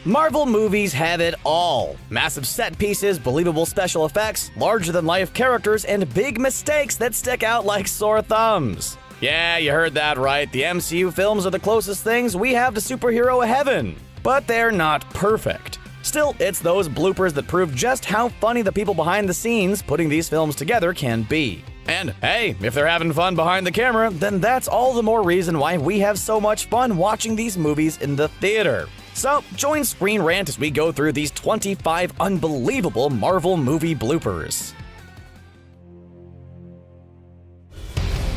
Marvel movies have it all. Massive set pieces, believable special effects, larger-than-life characters, and big mistakes that stick out like sore thumbs. Yeah, you heard that right. The MCU films are the closest things we have to superhero heaven. But they're not perfect. Still, it's those bloopers that prove just how funny the people behind the scenes putting these films together can be. And hey, if they're having fun behind the camera, then that's all the more reason why we have so much fun watching these movies in the theater. So, join Screen Rant as we go through these 25 unbelievable Marvel movie bloopers.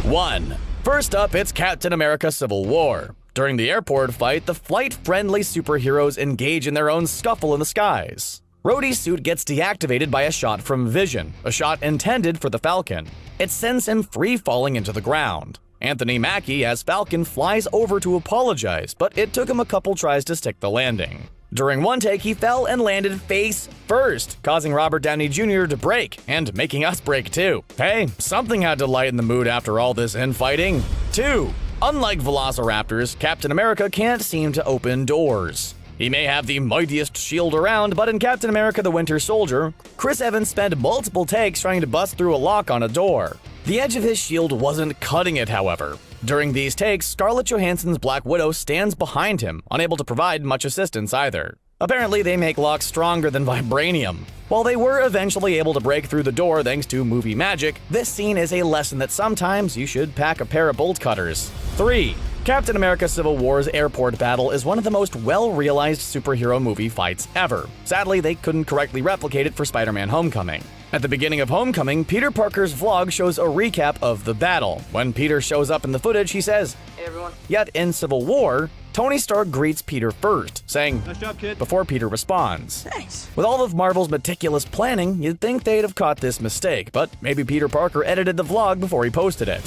1. First up, it's Captain America Civil War. During the airport fight, the flight-friendly superheroes engage in their own scuffle in the skies. Rhodey's suit gets deactivated by a shot from Vision, a shot intended for the Falcon. It sends him free-falling into the ground. Anthony Mackie as Falcon flies over to apologize, but it took him a couple tries to stick the landing. During one take, he fell and landed face first, causing Robert Downey Jr. to break, and making us break too. Hey, something had to lighten the mood after all this infighting. 2. Unlike Velociraptors, Captain America can't seem to open doors. He may have the mightiest shield around, but in Captain America the Winter Soldier, Chris Evans spent multiple takes trying to bust through a lock on a door. The edge of his shield wasn't cutting it, however. During these takes, Scarlett Johansson's Black Widow stands behind him, unable to provide much assistance either. Apparently, they make locks stronger than vibranium. While they were eventually able to break through the door thanks to movie magic, this scene is a lesson that sometimes you should pack a pair of bolt cutters. 3. Captain America Civil War's airport battle is one of the most well-realized superhero movie fights ever. Sadly, they couldn't correctly replicate it for Spider-Man Homecoming. At the beginning of Homecoming, Peter Parker's vlog shows a recap of the battle. When Peter shows up in the footage, he says, "Hey everyone." Yet in Civil War, Tony Stark greets Peter first, saying, "Nice job, kid," before Peter responds. Thanks. With all of Marvel's meticulous planning, you'd think they'd have caught this mistake, but maybe Peter Parker edited the vlog before he posted it.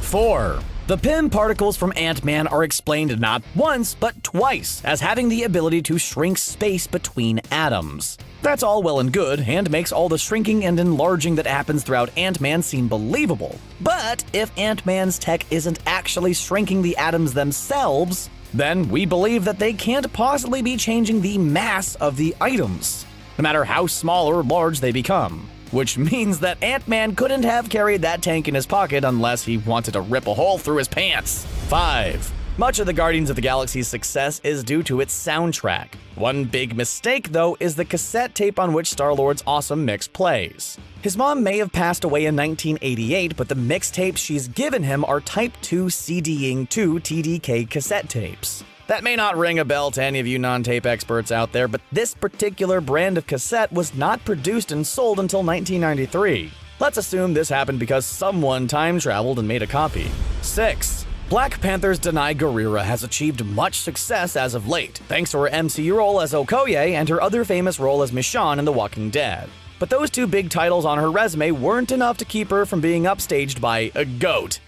4. The Pym particles from Ant-Man are explained not once, but twice, as having the ability to shrink space between atoms. That's all well and good, and makes all the shrinking and enlarging that happens throughout Ant-Man seem believable. But if Ant-Man's tech isn't actually shrinking the atoms themselves, then we believe that they can't possibly be changing the mass of the items, no matter how small or large they become. Which means that Ant-Man couldn't have carried that tank in his pocket unless he wanted to rip a hole through his pants. 5. Much of the Guardians of the Galaxy's success is due to its soundtrack. One big mistake, though, is the cassette tape on which Star-Lord's awesome mix plays. His mom may have passed away in 1988, but the mixtapes she's given him are Type 2 CDing 2 TDK cassette tapes. That may not ring a bell to any of you non-tape experts out there, but this particular brand of cassette was not produced and sold until 1993. Let's assume this happened because someone time-traveled and made a copy. 6. Black Panther's Danai Gurira has achieved much success as of late, thanks to her MCU role as Okoye and her other famous role as Michonne in The Walking Dead. But those two big titles on her resume weren't enough to keep her from being upstaged by a goat.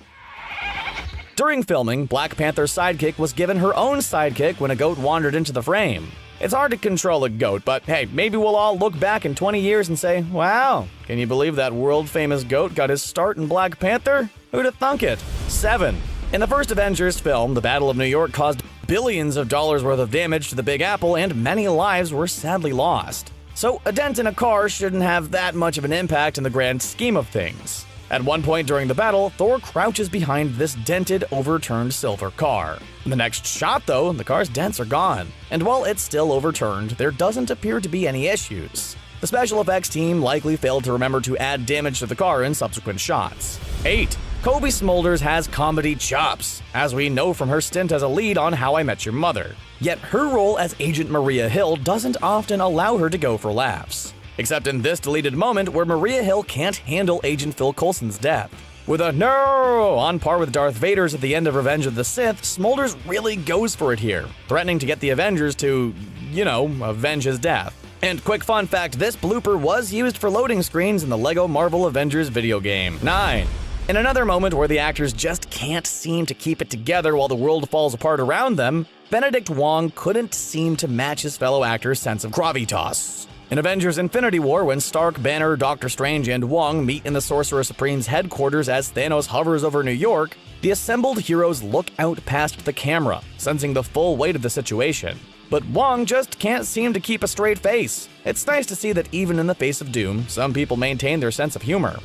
During filming, Black Panther's sidekick was given her own sidekick when a goat wandered into the frame. It's hard to control a goat, but hey, maybe we'll all look back in 20 years and say, wow, can you believe that world-famous goat got his start in Black Panther? Who'd have thunk it? 7. In the first Avengers film, the Battle of New York caused billions of dollars worth of damage to the Big Apple and many lives were sadly lost. So a dent in a car shouldn't have that much of an impact in the grand scheme of things. At one point during the battle, Thor crouches behind this dented, overturned silver car. In the next shot, though, the car's dents are gone. And while it's still overturned, there doesn't appear to be any issues. The special effects team likely failed to remember to add damage to the car in subsequent shots. 8. Kobe Smulders has comedy chops, as we know from her stint as a lead on How I Met Your Mother. Yet her role as Agent Maria Hill doesn't often allow her to go for laughs. Except in this deleted moment where Maria Hill can't handle Agent Phil Coulson's death. With a "no" on par with Darth Vader's at the end of Revenge of the Sith, Smulders really goes for it here, threatening to get the Avengers to, avenge his death. And quick fun fact, this blooper was used for loading screens in the LEGO Marvel Avengers video game. 9. In another moment where the actors just can't seem to keep it together while the world falls apart around them, Benedict Wong couldn't seem to match his fellow actor's sense of gravitas. In Avengers Infinity War, when Stark, Banner, Doctor Strange, and Wong meet in the Sorcerer Supreme's headquarters as Thanos hovers over New York, the assembled heroes look out past the camera, sensing the full weight of the situation. But Wong just can't seem to keep a straight face. It's nice to see that even in the face of doom, some people maintain their sense of humor.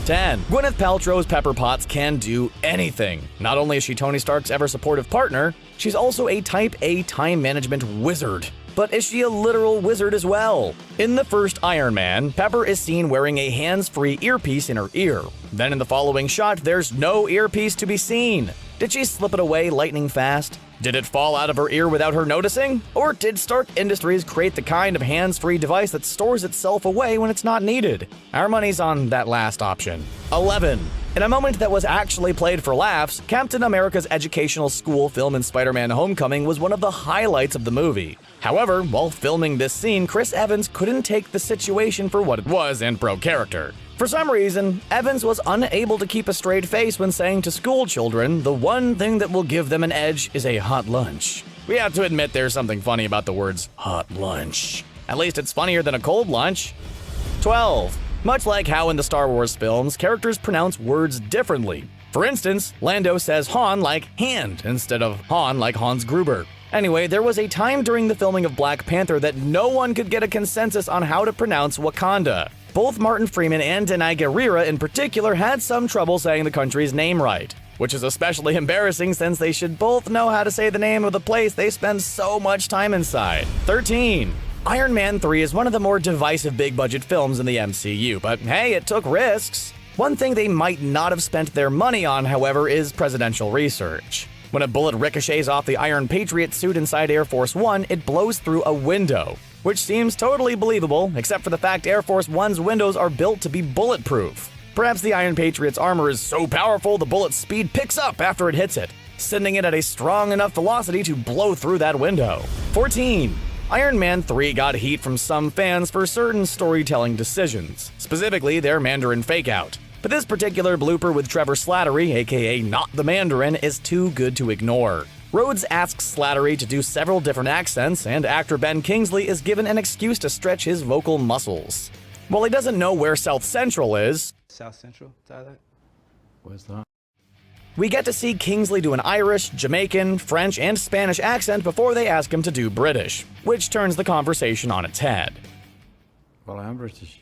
10. Gwyneth Paltrow's Pepper Potts can do anything. Not only is she Tony Stark's ever-supportive partner, she's also a Type A time management wizard. But is she a literal wizard as well? In the first Iron Man, Pepper is seen wearing a hands-free earpiece in her ear. Then in the following shot, there's no earpiece to be seen. Did she slip it away lightning fast? Did it fall out of her ear without her noticing? Or did Stark Industries create the kind of hands-free device that stores itself away when it's not needed? Our money's on that last option. 11. In a moment that was actually played for laughs, Captain America's educational school film in Spider-Man: Homecoming was one of the highlights of the movie. However, while filming this scene, Chris Evans couldn't take the situation for what it was and broke character. For some reason, Evans was unable to keep a straight face when saying to school children, the one thing that will give them an edge is a hot lunch. We have to admit there's something funny about the words hot lunch. At least it's funnier than a cold lunch. 12. Much like how in the Star Wars films, characters pronounce words differently. For instance, Lando says Han like hand instead of Han like Hans Gruber. Anyway, there was a time during the filming of Black Panther that no one could get a consensus on how to pronounce Wakanda. Both Martin Freeman and Denai Guerrera in particular had some trouble saying the country's name right, which is especially embarrassing since they should both know how to say the name of the place they spend so much time inside. 13. Iron Man 3 is one of the more divisive big-budget films in the MCU, but hey, it took risks. One thing they might not have spent their money on, however, is presidential research. When a bullet ricochets off the Iron Patriot suit inside Air Force One, it blows through a window, which seems totally believable, except for the fact Air Force One's windows are built to be bulletproof. Perhaps the Iron Patriot's armor is so powerful the bullet's speed picks up after it hits it, sending it at a strong enough velocity to blow through that window. 14. Iron Man 3 got heat from some fans for certain storytelling decisions, specifically their Mandarin fake-out. But this particular blooper with Trevor Slattery, aka Not the Mandarin, is too good to ignore. Rhodes asks Slattery to do several different accents, and actor Ben Kingsley is given an excuse to stretch his vocal muscles. While he doesn't know where South Central is, South Central, Tyler? Where's that? we get to see Kingsley do an Irish, Jamaican, French, and Spanish accent before they ask him to do British, which turns the conversation on its head. Well, I am British.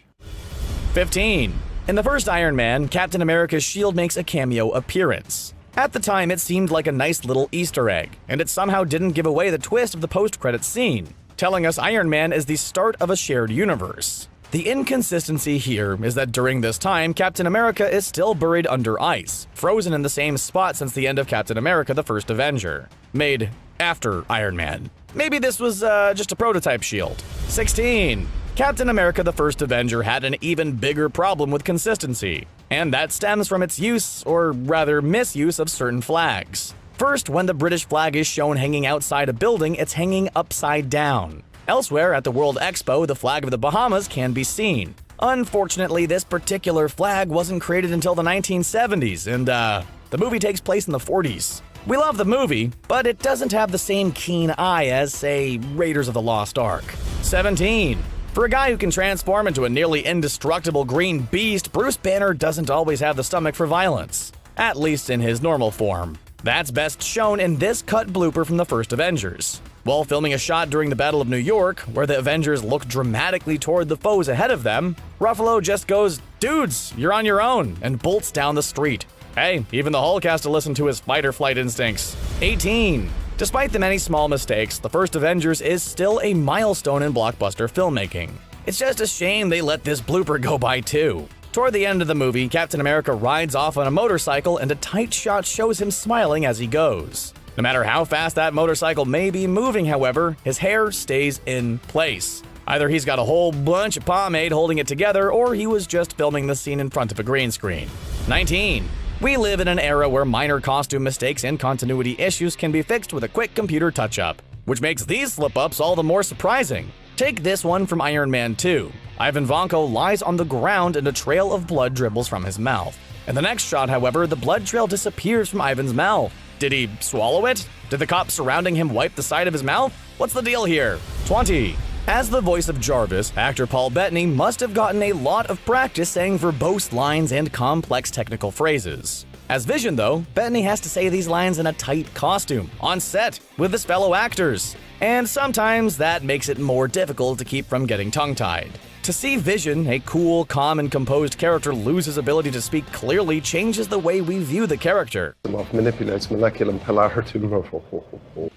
15. In the first Iron Man, Captain America's shield makes a cameo appearance. At the time, it seemed like a nice little Easter egg, and it somehow didn't give away the twist of the post-credits scene, telling us Iron Man is the start of a shared universe. The inconsistency here is that during this time, Captain America is still buried under ice, frozen in the same spot since the end of Captain America: The First Avenger, made after Iron Man. Maybe this was just a prototype shield. 16. Captain America: The First Avenger had an even bigger problem with consistency, and that stems from its use, or rather misuse, of certain flags. First, when the British flag is shown hanging outside a building, it's hanging upside down. Elsewhere at the World Expo, the flag of the Bahamas can be seen. Unfortunately, this particular flag wasn't created until the 1970s, and the movie takes place in the 40s. We love the movie, but it doesn't have the same keen eye as, say, Raiders of the Lost Ark. 17. For a guy who can transform into a nearly indestructible green beast, Bruce Banner doesn't always have the stomach for violence, at least in his normal form. That's best shown in this cut blooper from the first Avengers. While filming a shot during the Battle of New York, where the Avengers look dramatically toward the foes ahead of them, Ruffalo just goes, "Dudes, you're on your own," and bolts down the street. Hey, even the Hulk has to listen to his fight-or-flight instincts. 18. Despite the many small mistakes, The First Avengers is still a milestone in blockbuster filmmaking. It's just a shame they let this blooper go by too. Toward the end of the movie, Captain America rides off on a motorcycle and a tight shot shows him smiling as he goes. No matter how fast that motorcycle may be moving, however, his hair stays in place. Either he's got a whole bunch of pomade holding it together, or he was just filming the scene in front of a green screen. 19. We live in an era where minor costume mistakes and continuity issues can be fixed with a quick computer touch-up, which makes these slip-ups all the more surprising. Take this one from Iron Man 2. Ivan Vanko lies on the ground and a trail of blood dribbles from his mouth. In the next shot, however, the blood trail disappears from Ivan's mouth. Did he swallow it? Did the cops surrounding him wipe the side of his mouth? What's the deal here? 20. As the voice of Jarvis, actor Paul Bettany must have gotten a lot of practice saying verbose lines and complex technical phrases. As Vision, though, Bettany has to say these lines in a tight costume, on set, with his fellow actors. And sometimes that makes it more difficult to keep from getting tongue-tied. To see Vision, a cool, calm, and composed character, lose his ability to speak clearly changes the way we view the character.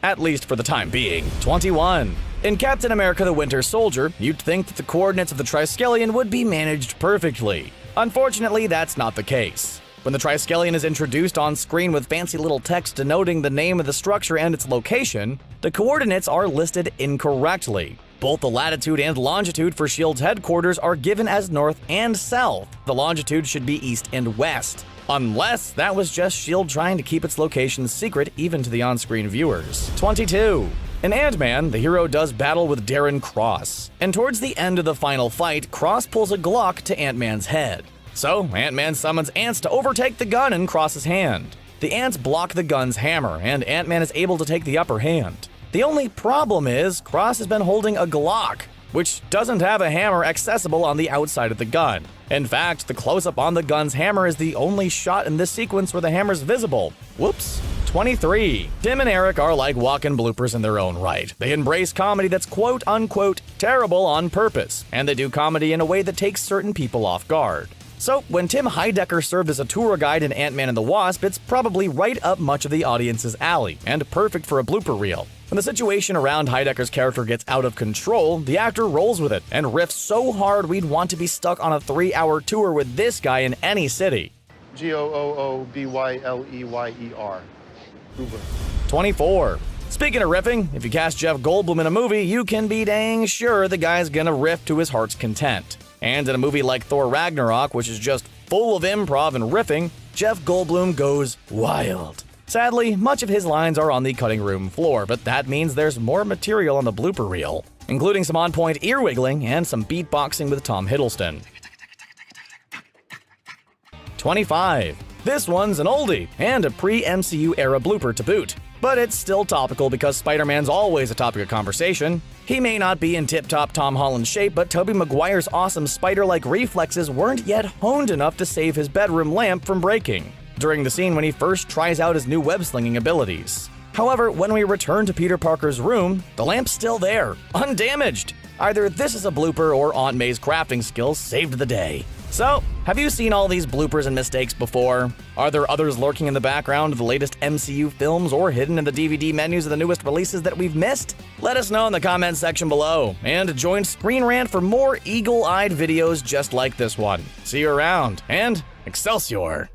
At least for the time being. 21. In Captain America: The Winter Soldier, you'd think that the coordinates of the Triskelion would be managed perfectly. Unfortunately, that's not the case. When the Triskelion is introduced on screen with fancy little text denoting the name of the structure and its location, the coordinates are listed incorrectly. Both the latitude and longitude for S.H.I.E.L.D.'s headquarters are given as north and south. The longitude should be east and west. Unless that was just S.H.I.E.L.D. trying to keep its location secret even to the on-screen viewers. 22. In Ant-Man, the hero does battle with Darren Cross. And towards the end of the final fight, Cross pulls a Glock to Ant-Man's head. So, Ant-Man summons ants to overtake the gun in Cross's hand. The ants block the gun's hammer, and Ant-Man is able to take the upper hand. The only problem is, Cross has been holding a Glock, which doesn't have a hammer accessible on the outside of the gun. In fact, the close-up on the gun's hammer is the only shot in this sequence where the hammer's visible. Whoops. 23. Tim and Eric are like walking bloopers in their own right. They embrace comedy that's quote-unquote terrible on purpose, and they do comedy in a way that takes certain people off guard. So, when Tim Heidecker served as a tour guide in Ant-Man and the Wasp, it's probably right up much of the audience's alley, and perfect for a blooper reel. When the situation around Heidecker's character gets out of control, the actor rolls with it and riffs so hard we'd want to be stuck on a 3-hour tour with this guy in any city. Goobleyer. 24. Speaking of riffing, if you cast Jeff Goldblum in a movie, you can be dang sure the guy's gonna riff to his heart's content. And in a movie like Thor Ragnarok, which is just full of improv and riffing, Jeff Goldblum goes wild. Sadly, much of his lines are on the cutting room floor, but that means there's more material on the blooper reel, including some on-point ear-wiggling and some beatboxing with Tom Hiddleston. 25. This one's an oldie, and a pre-MCU era blooper to boot. But it's still topical because Spider-Man's always a topic of conversation. He may not be in tip-top Tom Holland shape, but Tobey Maguire's awesome spider-like reflexes weren't yet honed enough to save his bedroom lamp from breaking during the scene when he first tries out his new web-slinging abilities. However, when we return to Peter Parker's room, the lamp's still there, undamaged. Either this is a blooper or Aunt May's crafting skills saved the day. So, have you seen all these bloopers and mistakes before? Are there others lurking in the background of the latest MCU films or hidden in the DVD menus of the newest releases that we've missed? Let us know in the comments section below, and join Screen Rant for more eagle-eyed videos just like this one. See you around, and Excelsior!